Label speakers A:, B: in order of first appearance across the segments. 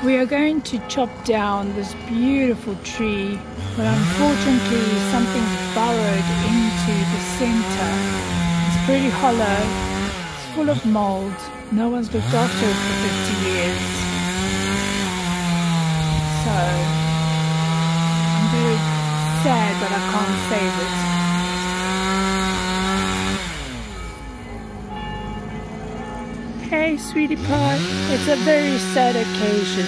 A: We are going to chop down this beautiful tree, but unfortunately something's burrowed into the center. It's pretty hollow, it's full of mold. No one's looked after it for 50 years. So I'm very sad that I can't save it. Hey, sweetie pie, it's a very sad occasion.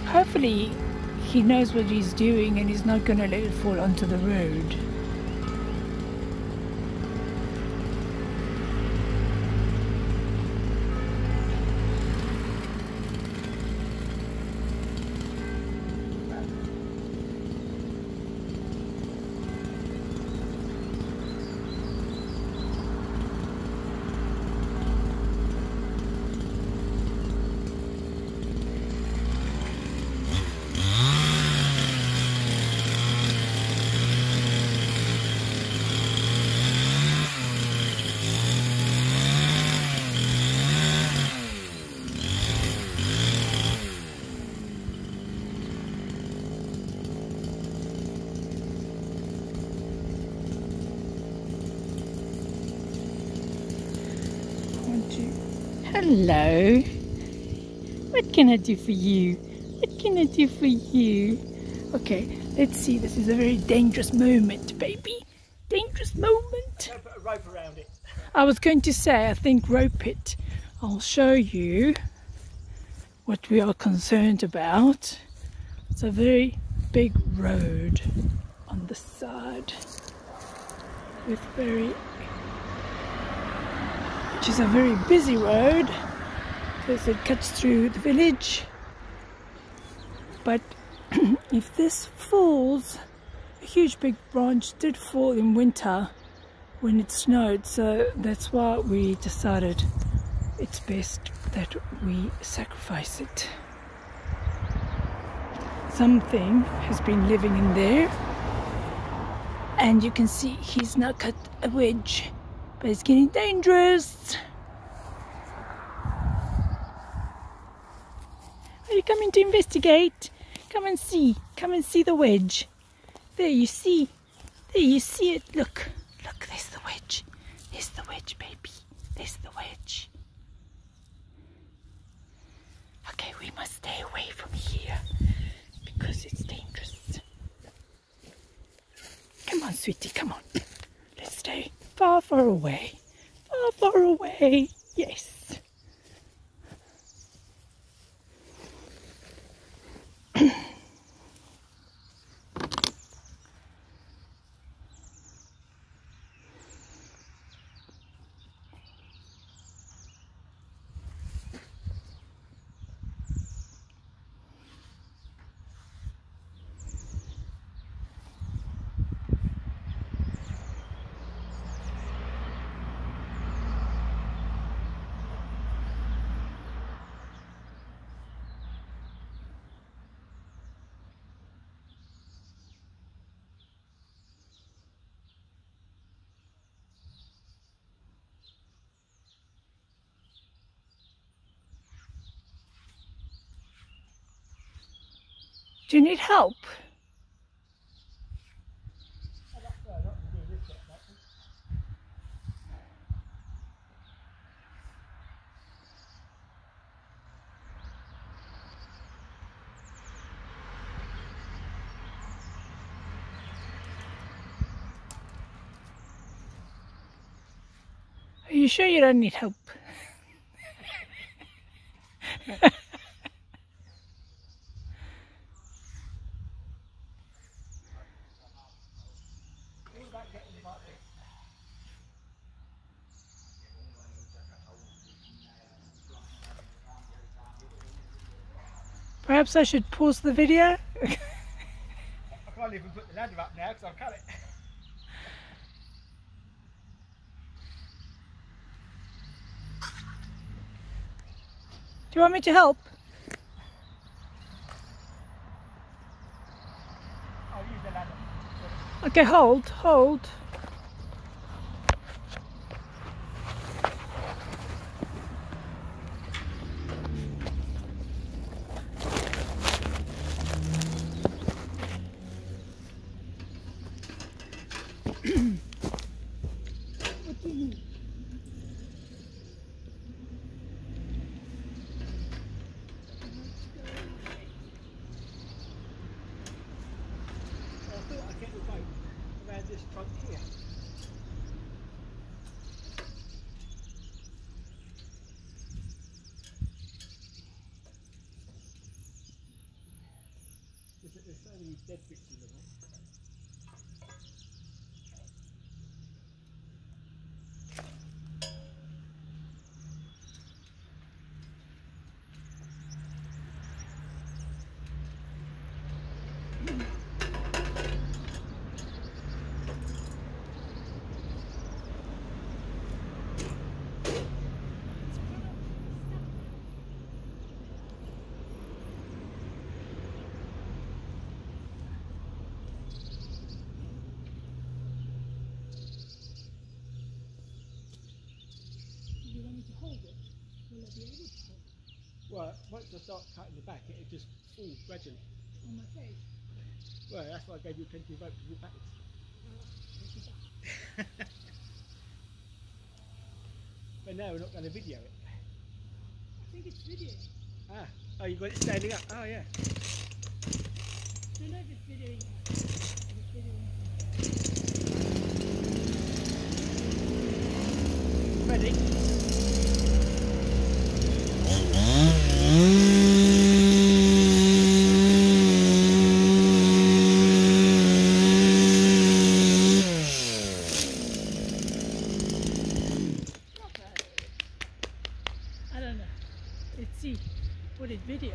A: Hopefully he knows what he's doing and he's not going to let it fall onto the road. Hello. What can I do for you? What can I do for you? Okay, let's see. This is a very dangerous moment, baby. Dangerous moment.
B: I'll put a rope around it.
A: I was going to say, I think rope it. I'll show you what we are concerned about. It's a very big road on the side with which is a very busy road because it cuts through the village. But if this falls, a huge big branch did fall in winter when it snowed, so that's why we decided it's best that we sacrifice it. Something has been living in there, and you can see he's now cut a wedge. But it's getting dangerous. Are you coming to investigate? Come and see. Come and see the wedge. There you see. There you see it. Look. Look, there's the wedge. There's the wedge, baby. There's the wedge. Okay, we must stay away from here because it's dangerous. Come on, sweetie, come on. Let's stay far, far away. Far, far away. Yes. Do you need help? Are you sure you don't need help? Perhaps I should pause the video.
B: I can't even put the ladder up now because I've cut it.
A: you want me to help?
B: I'll use the ladder.
A: Okay, hold. What do you need?
B: I thought I'd get the boat around this trunk here. There's so many dead bits in the way.
A: You want me to hold it? Will I be able to hold it?
B: Well, once I start cutting the back, it just falls gradually.
A: On my face?
B: Well, that's why I gave you plenty of rope to walk backwards. But now we're not going to video it.
A: I think it's videoing.
B: Ah, oh, you got it standing up. Oh, yeah.
A: Don't know if it's videoing. It's videoing.
B: Ready?
A: Not bad. I don't know. Let's see what it videoed.